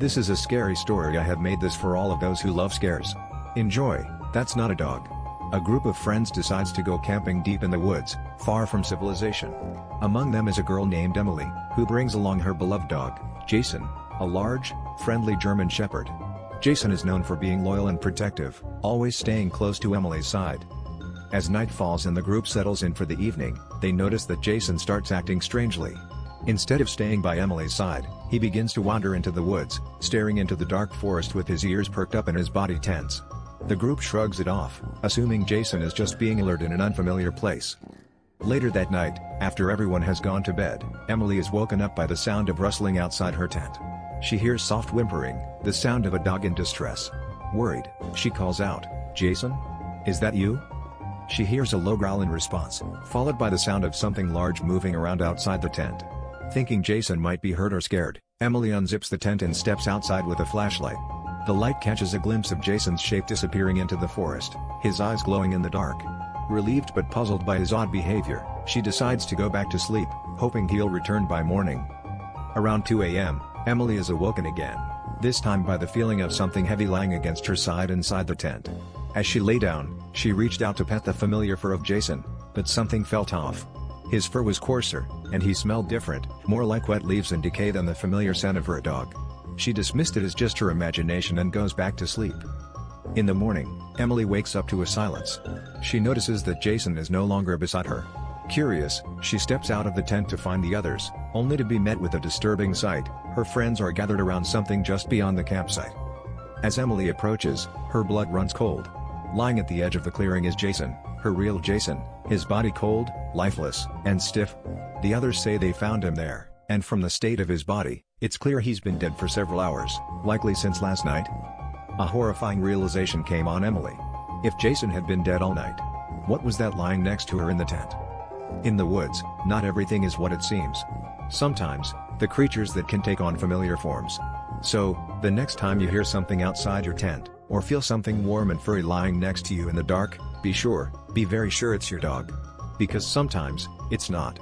This is a scary story. I have made this for all of those who love scares. Enjoy. That's not a dog. A group of friends decides to go camping deep in the woods, far from civilization. Among them is a girl named Emily, who brings along her beloved dog, Jason, a large, friendly German Shepherd. Jason is known for being loyal and protective, always staying close to Emily's side. As night falls and the group settles in for the evening, they notice that Jason starts acting strangely. Instead of staying by Emily's side, he begins to wander into the woods, staring into the dark forest with his ears perked up and his body tense. The group shrugs it off, assuming Jason is just being alert in an unfamiliar place. Later that night, after everyone has gone to bed, Emily is woken up by the sound of rustling outside her tent. She hears soft whimpering, the sound of a dog in distress. Worried, she calls out, "Jason? Is that you?" She hears a low growl in response, followed by the sound of something large moving around outside the tent. Thinking Jason might be hurt or scared, Emily unzips the tent and steps outside with a flashlight. The light catches a glimpse of Jason's shape disappearing into the forest, his eyes glowing in the dark. Relieved but puzzled by his odd behavior, she decides to go back to sleep, hoping he'll return by morning. Around 2 a.m., Emily is awoken again, this time by the feeling of something heavy lying against her side inside the tent. As she lay down, she reached out to pet the familiar fur of Jason, but something felt off. His fur was coarser, and he smelled different, more like wet leaves and decay than the familiar scent of her dog. She dismissed it as just her imagination and goes back to sleep. In the morning, Emily wakes up to a silence. She notices that Jason is no longer beside her. Curious, she steps out of the tent to find the others, only to be met with a disturbing sight. Her friends are gathered around something just beyond the campsite. As Emily approaches, her blood runs cold. Lying at the edge of the clearing is Jason, her real Jason, his body cold, lifeless, and stiff. The others say they found him there, and from the state of his body, it's clear he's been dead for several hours, likely since last night. A horrifying realization came on Emily. If Jason had been dead all night, what was that lying next to her in the tent? In the woods, not everything is what it seems. Sometimes, the creatures that can take on familiar forms. So, the next time you hear something outside your tent, or feel something warm and furry lying next to you in the dark, be very sure it's your dog. Because sometimes, it's not.